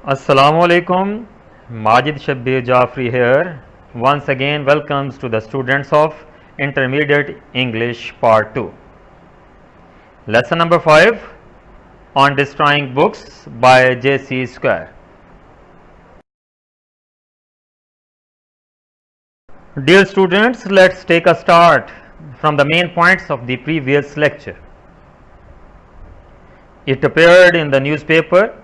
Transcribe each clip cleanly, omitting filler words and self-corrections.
Assalamu alaikum. Majid Shabbir Jafri here. Once again, welcomes to the students of Intermediate English Part 2. Lesson number 5 on Destroying Books by J.C. Square. Dear students, let's take a start from the main points of the previous lecture. It appeared in the newspaper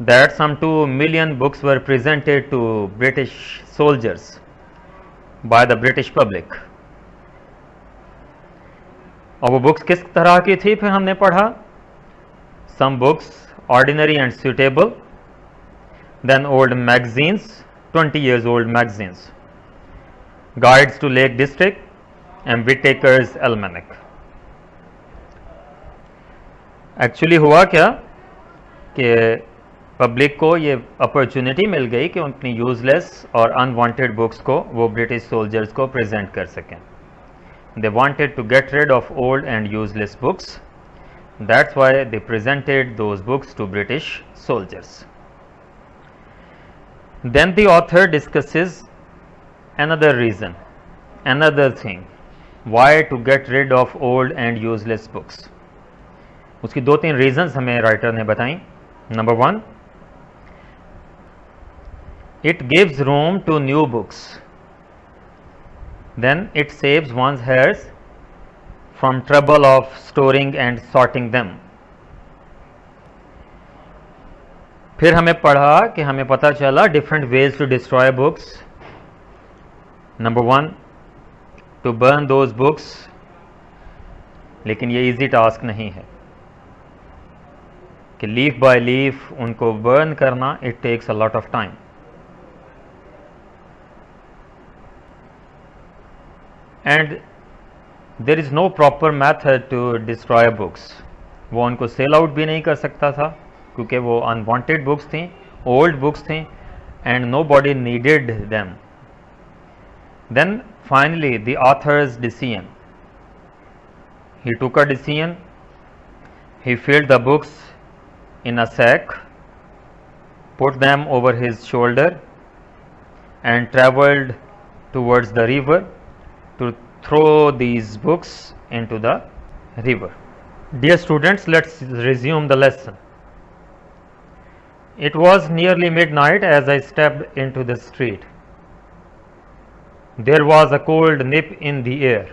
that some 2 million books were presented to British soldiers by the British public. और वो books किस तरह की थी फिर हमने पढ़ा. Some books ordinary and suitable, then old magazines, 20 years old magazines, guides to Lake District and Whittaker's Almanac. Actually हुआ क्या कि पब्लिक को ये अपॉर्चुनिटी मिल गई कि अपनी यूज़लेस और अनवांटेड बुक्स को वो ब्रिटिश सोल्जर्स को प्रेजेंट कर सकें. They wanted to get rid of old and useless books. That's why they presented those books to British soldiers. Then the author discusses another reason, another thing, why to get rid of old and useless books. उसकी 2-3 reasons हमें writer ने बताई. Number 1, it gives room to new books. Then it saves one's hairs from trouble of storing and sorting them. फिर हमें पढ़ा कि हमें पता चला different ways to destroy books. Number 1, to burn those books. लेकिन ये easy task नहीं है कि लीफ बाय लीफ उनको बर्न करना. It takes a lot of time. And there is no proper method to destroy books. वो उनको sell out भी नहीं कर सकता था क्योंकि वो अनवांटेड बुक्स थी, ओल्ड बुक्स थी, and nobody needed them. Then finally the author's decision. He took a decision. He filled the books in a sack, put them over his shoulder, and traveled towards the river to throw these books into the river. Dear students, let's resume the lesson. It was nearly midnight as I stepped into the street. There was a cold nip in the air.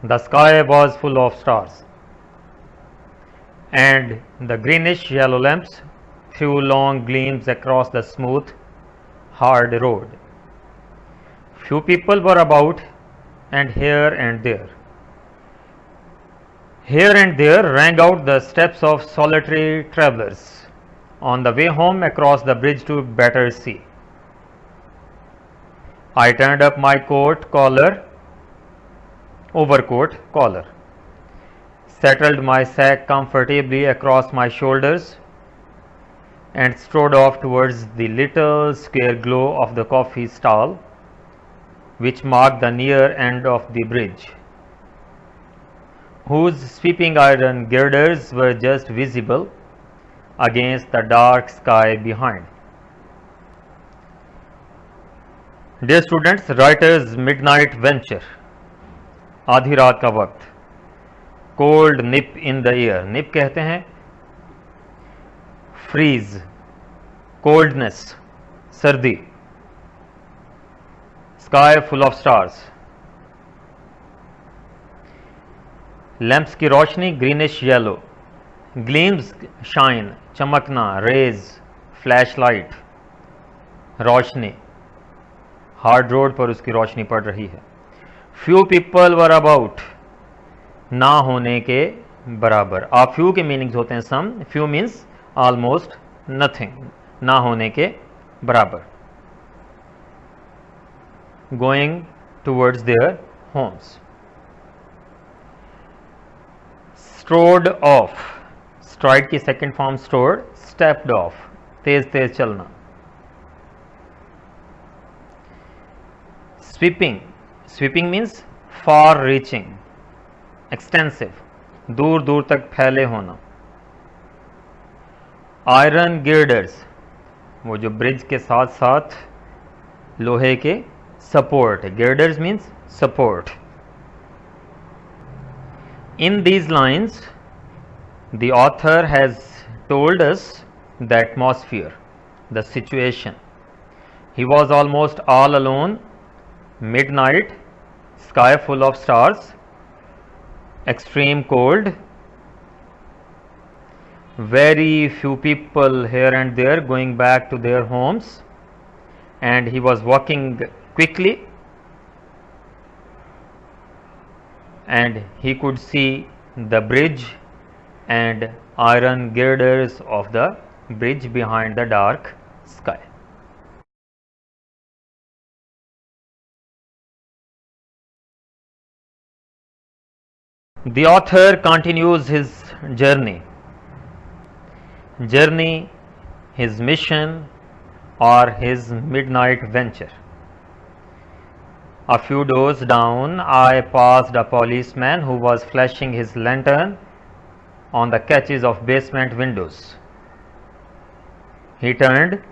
The sky was full of stars, and the greenish yellow lamps threw long gleams across the smooth, hard road. Few people were about, and here and there rang out the steps of solitary travelers on the way home across the bridge to Battersea. I turned up my overcoat collar, settled my sack comfortably across my shoulders, and strode off towards the little square glow of the coffee stall which marked the near end of the bridge, whose sweeping iron girders were just visible against the dark sky behind. Dear students, writer's midnight venture. आधी रात का वक्त. Cold nip in the air. Nip कहते हैं freeze, coldness, सर्दी. Sky full of stars. Lamps की रोशनी greenish yellow. Gleams shine, चमकना, रेज, फ्लैश लाइट, रोशनी. हार्ड रोड पर उसकी रोशनी पड़ रही है. Few people were about. ना होने के बराबर. आ फ्यू के मीनिंग्स होते हैं some. Few means almost nothing. ना होने के बराबर. Going towards their homes. Strode off. Stride की second form strode. Stepped off, तेज तेज चलना. Sweeping. Sweeping means far reaching, extensive, दूर दूर तक फैले होना. आयरन गिर्डर्स, वो जो ब्रिज के साथ साथ लोहे के support, girders means support. In these lines, the author has told us the atmosphere, the situation. He was almost all alone, midnight, sky full of stars, extreme cold, very few people here and there going back to their homes, and he was walking quickly, and he could see the bridge and iron girders of the bridge behind the dark sky. The author continues his journey, his mission, or his midnight venture. A few doors down, I passed a policeman who was flashing his lantern on the catches of basement windows. He turned.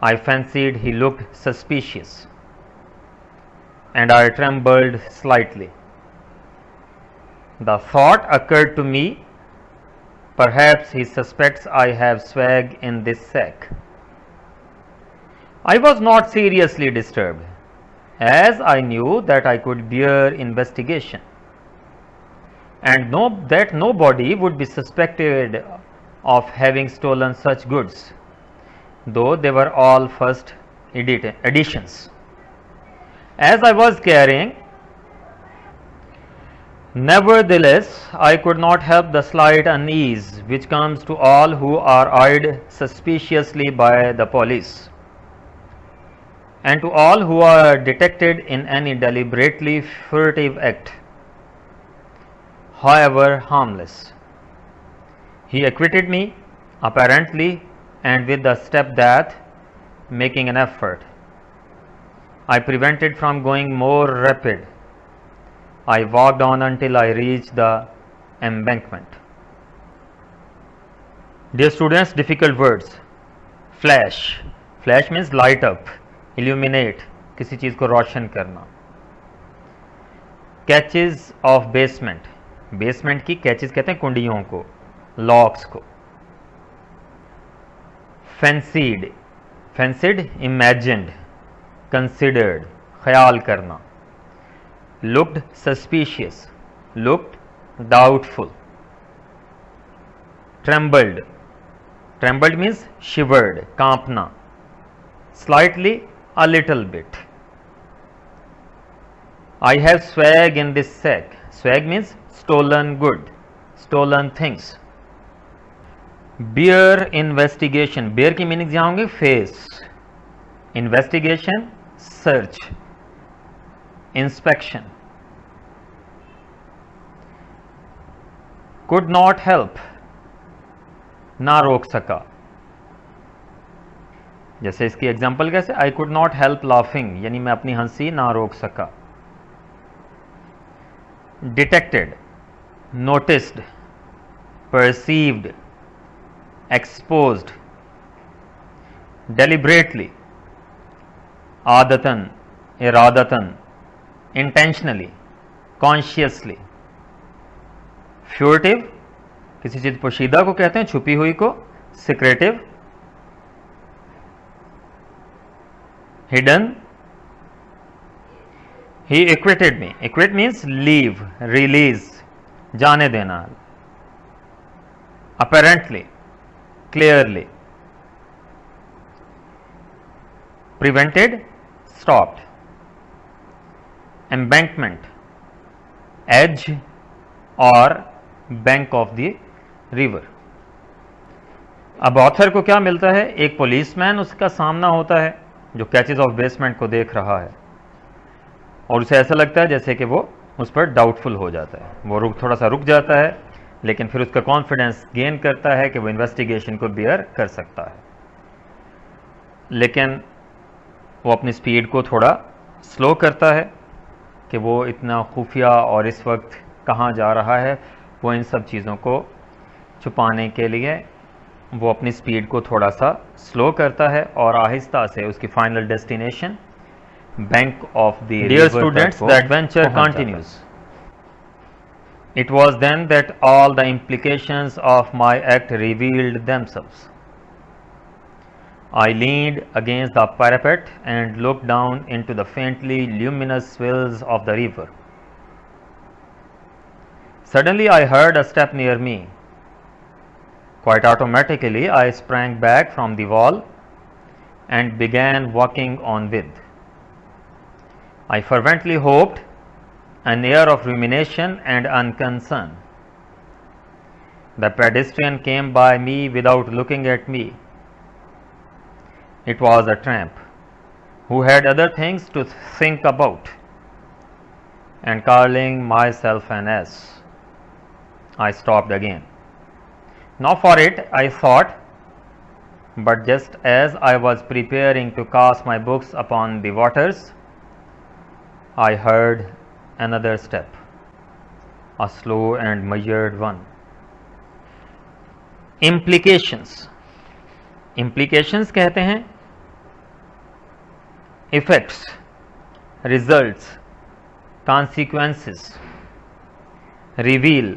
I fancied he looked suspicious, and I trembled slightly. The thought occurred to me, perhaps he suspects I have swag in this sack. I was not seriously disturbed, as I knew that I could bear investigation, and that nobody would be suspected of having stolen such goods, though they were all first editions. As I was carrying, nevertheless, I could not help the slight unease which comes to all who are eyed suspiciously by the police, and to all who are detected in any deliberately furtive act, however harmless. He acquitted me, apparently, and with the step that, making an effort, I prevented from going more rapid. I walked on until I reached the embankment. Dear students, difficult words. Flash. Flash means light up, illuminate, किसी चीज़ को रोशन करना. Catches of basement. Basement की catches कहते हैं कुंडियों को, locks को. Fancied. Fancied, imagined, considered, ख्याल करना. Looked suspicious, looked doubtful. Trembled. Trembled means shivered, कांपना. Slightly, a little bit. I have swag in this sack. Swag means stolen good, stolen things. Bear investigation. Bear की meaning यहाँ होंगे face. Investigation, search, inspection. Could not help, ना रोक सका. जैसे इसकी example कैसे, I could not help laughing, यानी मैं अपनी हंसी ना रोक सका. Detected, noticed, perceived, exposed. Deliberately, आदतन, इरादतन, इंटेंशनली, कॉन्शियसली. फ्यूटिव, किसी चीज पोशीदा को कहते हैं, छुपी हुई को. Secretive, hidden. He acquitted me. Acquit means leave, release, जाने देना. Apparently, clearly. Prevented, stopped. Embankment, edge or bank of the river. अब ऑथर को क्या मिलता है, एक पुलिसमैन उसका सामना होता है जो कैचेस ऑफ बेसमेंट को देख रहा है, और उसे ऐसा लगता है जैसे कि वो उस पर डाउटफुल हो जाता है. वो थोड़ा सा रुक जाता है, लेकिन फिर उसका कॉन्फिडेंस गेन करता है कि वो इन्वेस्टिगेशन को बियर कर सकता है. लेकिन वो अपनी स्पीड को थोड़ा स्लो करता है कि वो इतना खुफिया और इस वक्त कहाँ जा रहा है, वो इन सब चीज़ों को छुपाने के लिए वो अपनी स्पीड को थोड़ा सा स्लो करता है और आहिस्ता से उसकी final destination bank of the dear students, the adventure continues. It was then that all the implications of my act revealed themselves. I leaned against the parapet and looked down into the faintly luminous swells of the river. Suddenly I heard a step near me. Quite automatically I sprang back from the wall and began walking on with, I fervently hoped, an air of rumination and unconcern. The pedestrian came by me without looking at me. It was a tramp who had other things to think about, and calling myself an ass, I stopped again. Now for it, I thought, but just as I was preparing to cast my books upon the waters, I heard another step, a slow and measured one. Implications कहते हैं effects, results, consequences, reveal,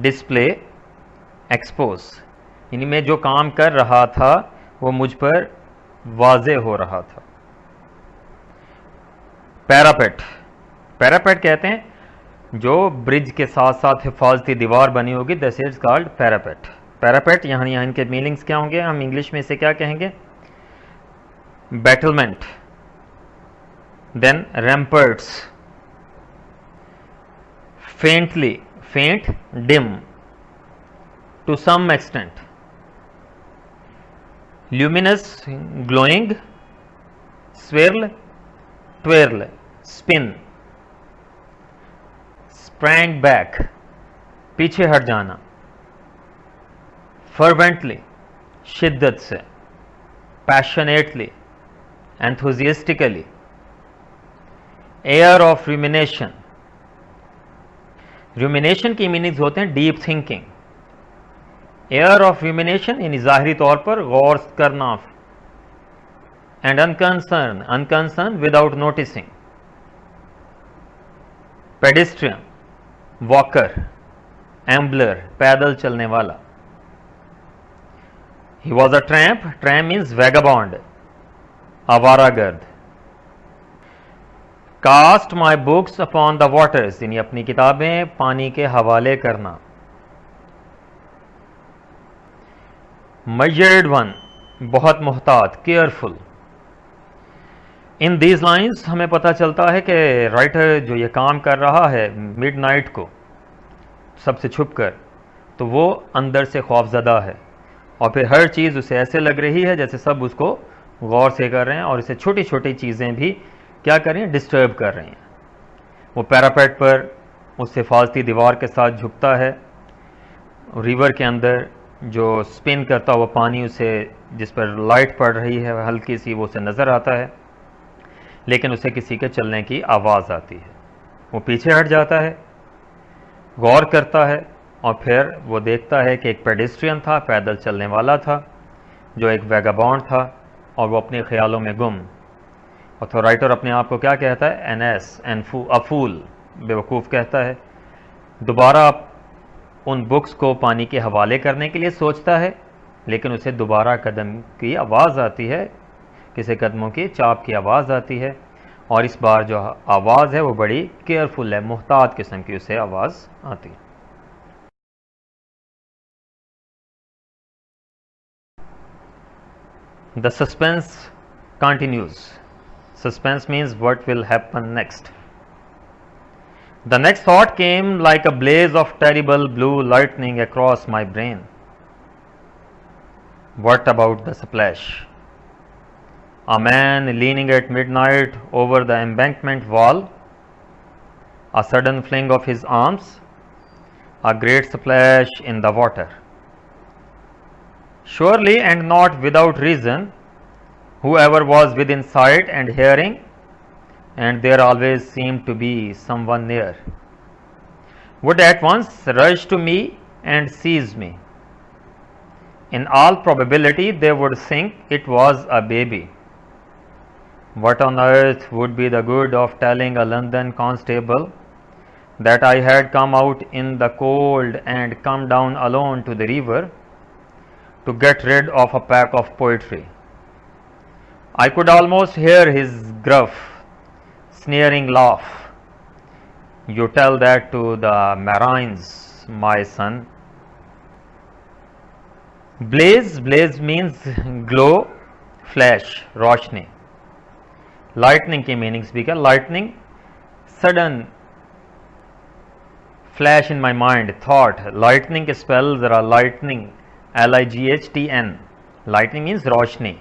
display, expose. इनमें जो काम कर रहा था वो मुझ पर वाज़े हो रहा था. पैरापेट कहते हैं जो ब्रिज के साथ साथ हिफाजती दीवार बनी होगी, दिस इज कॉल्ड पैरापेट. यहाँ इनके मीनिंग्स क्या होंगे, हम इंग्लिश में इसे क्या कहेंगे, बैटलमेंट, then ramparts, faint, dim, to some extent, luminous, glowing, swirl, twirl, spin, sprang back, पीछे हट जाना, fervently, शिद्दत से, passionately, enthusiastically, air of rumination. rumination की मीनिंग्स होते हैं deep thinking. air of rumination यानी ज़ाहिरी तौर पर गौर करना, and unconcern without noticing. pedestrian, walker, ambler, पैदल चलने वाला. He was a tramp means vagabond, आवारागर्द. Cast my books upon the waters यानी अपनी किताबें पानी के हवाले करना. मेजर्ड वन, बहुत मुहतात, केयरफुल. इन दीज लाइन्स हमें पता चलता है कि राइटर जो ये काम कर रहा है मिडनाइट को सबसे छुप कर, तो वो अंदर से खौफजदा है और फिर हर चीज़ उसे ऐसे लग रही है जैसे सब उसको गौर से कर रहे हैं और इसे छोटी छोटी चीज़ें भी क्या कर रही हैं, डिस्टर्ब कर रही हैं. वो पैरापेट पर उस हिफाजती दीवार के साथ झुकता है. रिवर के अंदर जो स्पिन करता हुआ पानी उसे, जिस पर लाइट पड़ रही है हल्की सी, वो उसे नज़र आता है, लेकिन उसे किसी के चलने की आवाज़ आती है. वो पीछे हट जाता है, गौर करता है और फिर वो देखता है कि एक पेडेस्ट्रियन था, पैदल चलने वाला था, जो एक वैगाबॉन्ड था और वो अपने ख्यालों में गुम. और तो राइटर अपने आप को क्या कहता है, एन एस, अफूल, बेवकूफ़ कहता है. दोबारा उन बुक्स को पानी के हवाले करने के लिए सोचता है, लेकिन उसे दोबारा कदम की आवाज़ आती है, किसी कदमों की चाप की आवाज़ आती है. और इस बार जो आवाज़ है वो बड़ी केयरफुल है, मुहतात किस्म की उसे आवाज़ आती है. The suspense continues. Suspense means what will happen next. The next thought came like a blaze of terrible blue lightning across my brain. What about the splash? A man leaning at midnight over the embankment wall, a sudden fling of his arms, a great splash in the water. Surely and not without reason, whoever was within sight and hearing, and there always seemed to be someone near, would at once rush to me and seize me. In all probability, they would think it was a baby. What on earth would be the good of telling a London constable that I had come out in the cold and come down alone to the river to get rid of a pack of poetry? I could almost hear his gruff, sneering laugh. You tell that to the Marines, my son. Blaze, blaze means glow, flash, Roshni. Lightning की meanings भी क्या? Lightning, sudden flash in my mind, thought. Lightning के spell जरा lightning, L-I-G-H-T-N. Lightning means रोशनी.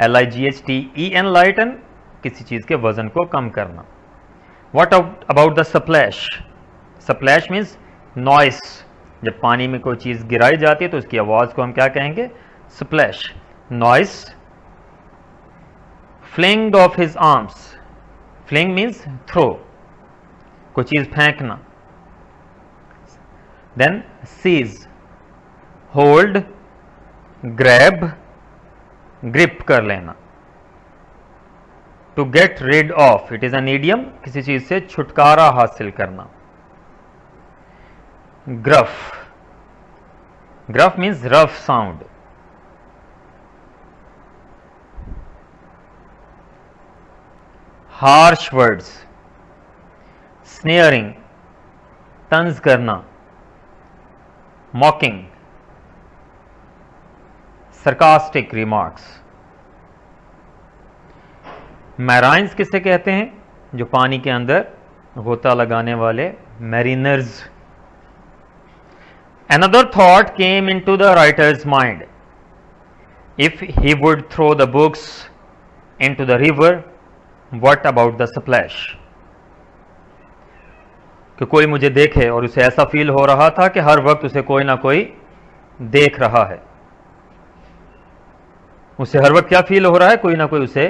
L-I-G-H-T-E-N, lighten, किसी चीज़ के वजन को कम करना. What about the splash? Splash means noise. जब पानी में कोई चीज़ गिराई जाती है तो उसकी आवाज़ को हम क्या कहेंगे? Splash. Noise. Fling of his arms. Fling means throw. कोई चीज़ फेंकना. Then seize. Hold. Grab. Grip कर लेना. To get rid of. It is an idiom. किसी चीज़ से छुटकारा हासिल करना. Gruff. Gruff means rough sound. Harsh words. Sneering. तंज करना. Mocking. Sarcastic remarks. Marines किसे कहते हैं? जो पानी के अंदर गोता लगाने वाले mariners. Another thought came into the writer's mind. If he would throw the books into the river, what about the splash? कि कोई मुझे देखे, और उसे ऐसा फील हो रहा था कि हर वक्त उसे कोई ना कोई देख रहा है. उसे हर वक्त क्या फील हो रहा है? कोई ना कोई उसे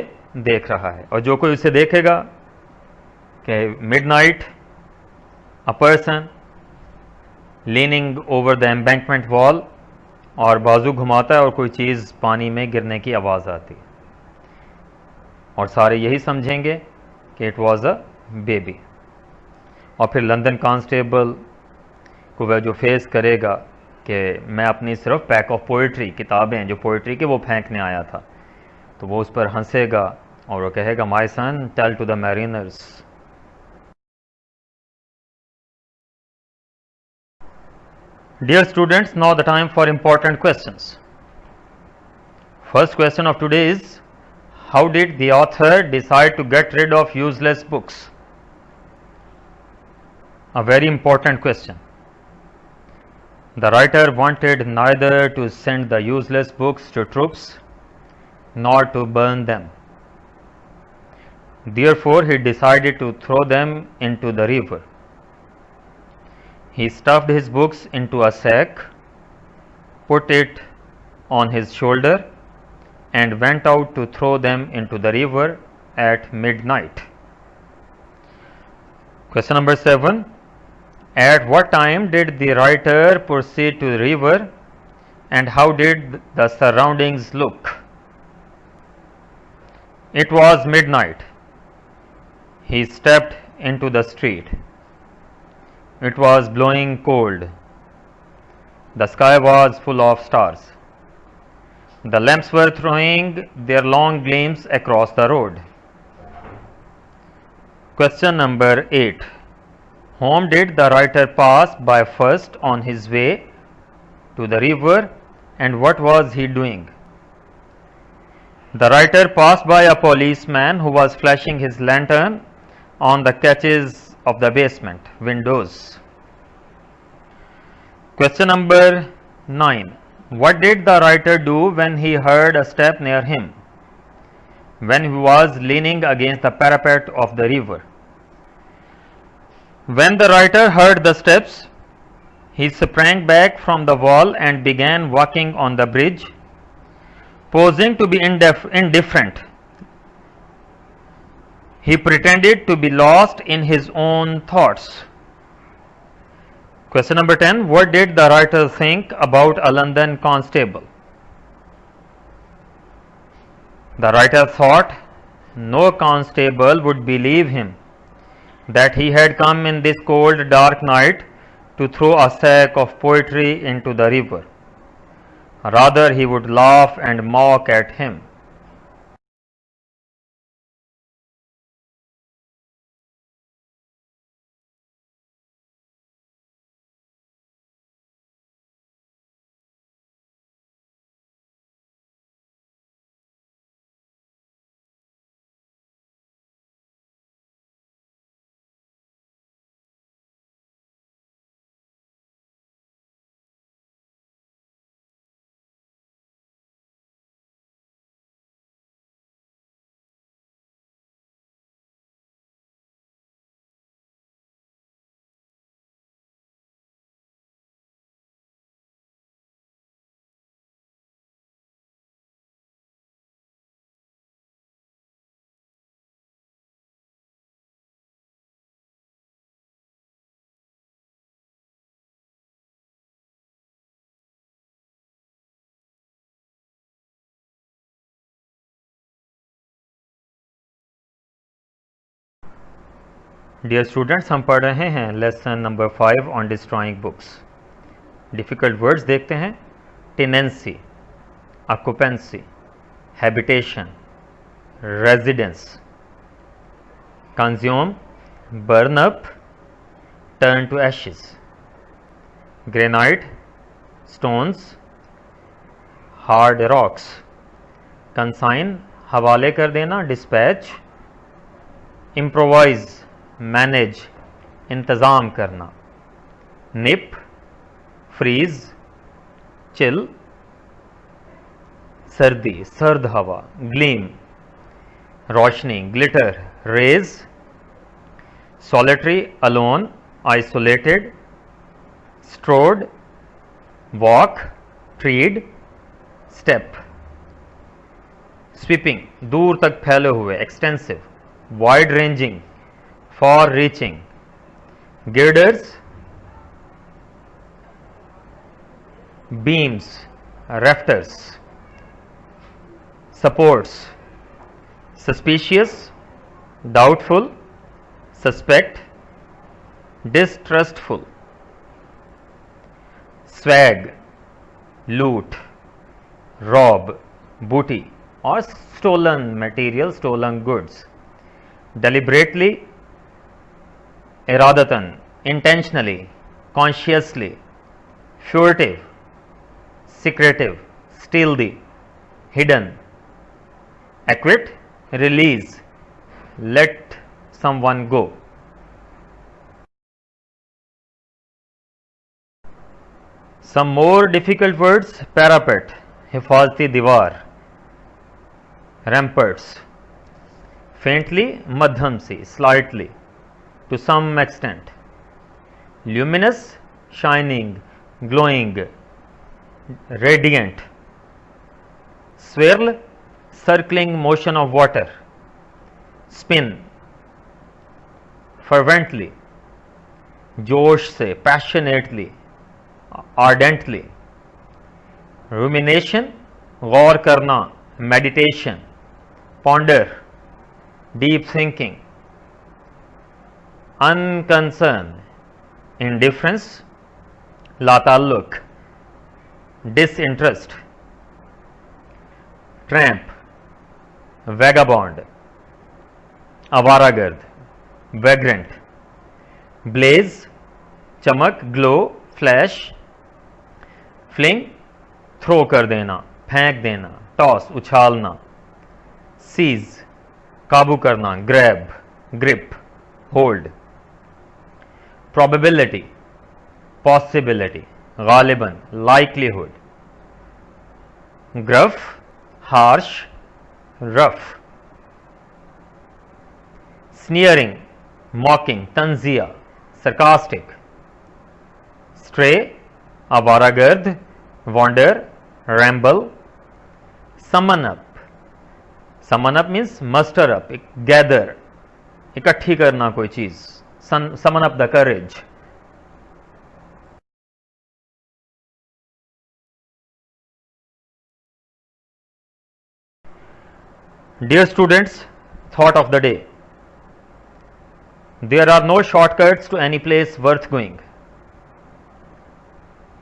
देख रहा है. और जो कोई उसे देखेगा कि midnight, a person leaning over the embankment wall, और बाजू घुमाता है और कोई चीज़ पानी में गिरने की आवाज़ आती है, और सारे यही समझेंगे कि इट वाज अ बेबी. और फिर लंदन कांस्टेबल को वह जो फेस करेगा कि मैं अपनी सिर्फ पैक ऑफ पोइट्री, किताबें जो पोइट्री के वो फेंकने आया था, तो वो उस पर हंसेगा और वो कहेगा my son tell to the mariners. Dear students, now the time for important questions. First question of today is, how did the author decide to get rid of useless books? A very important question. The writer wanted neither to send the useless books to troops nor to burn them. Therefore, he decided to throw them into the river. He stuffed his books into a sack, put it on his shoulder, and went out to throw them into the river at midnight. Question number 7. At what time did the writer proceed to the river, and how did the surroundings look? It was midnight. He stepped into the street. It was blowing cold. The sky was full of stars. The lamps were throwing their long gleams across the road. Question number 8. Whom did the writer pass by first on his way to the river, and what was he doing? The writer passed by a policeman who was flashing his lantern on the catches of the basement windows. Question number 9. What did the writer do when he heard a step near him, when he was leaning against the parapet of the river? When the writer heard the steps, he sprang back from the wall and began walking on the bridge, posing to be indifferent. He pretended to be lost in his own thoughts. Question number 10. What did the writer think about a London constable? The writer thought no constable would believe him that he had come in this cold, dark night to throw a sack of poetry into the river. Rather, he would laugh and mock at him. Dear students, हम पढ़ रहे हैं lesson number 5 on destroying books. Difficult words देखते हैं। Tenancy, occupancy, habitation, residence, consume, burn up, turn to ashes, granite, stones, hard rocks, consign, हवाले कर देना, dispatch, improvise, manage, इंतज़ाम करना, निप, फ्रीज, चिल, सर्दी, सर्द हवा, ग्लीम, रोशनी, glitter, rays, solitary, alone, isolated, strode, walk, tread, step, sweeping, दूर तक फैले हुए, extensive, wide ranging, far reaching, girders, beams, rafters, supports, suspicious, doubtful, suspect, distrustful, swag, loot, rob, booty और stolen material, stolen goods, deliberately, इरादतन, intentionally, consciously, furtive, secretive, stealthy, hidden, acquit, release, let someone go. Some more difficult words: parapet, हिफाजती दीवार, ramparts, faintly, मध्यम सी, slightly, to some extent, luminous, shining, glowing, radiant, swirl, circling motion of water, spin, fervently, जोश से, passionately, ardently, rumination, गौर करना, meditation, ponder, deep thinking, unconcern, indifference, लाताल्लुक, disinterest, tramp, vagabond, आवारागर्द, vagrant, blaze, चमक, glow, flash, fling, throw कर देना, फेंक देना, टॉस, उछालना, सीज, काबू करना, grab, grip, hold, probability, possibility, गालिबन, likelihood, gruff, harsh, rough, sneering, mocking, तंजिया, सरकास्टिक, स्ट्रे, आवारागर्द, wander, ramble, summon up, summon up means muster up, gather, इकट्ठी करना कोई चीज, summon up the courage, Dear students, thought of the day. There are no shortcuts to any place worth going.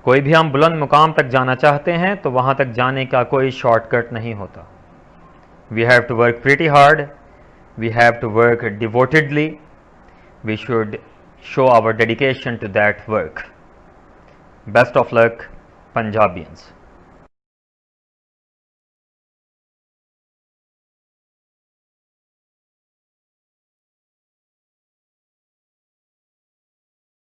कोई भी हम बुलंद मुकाम तक जाना चाहते हैं तो वहां तक जाने का कोई शॉर्टकट नहीं होता. We have to work pretty hard. We have to work devotedly. We should show our dedication to that work. Best of luck, Punjabians.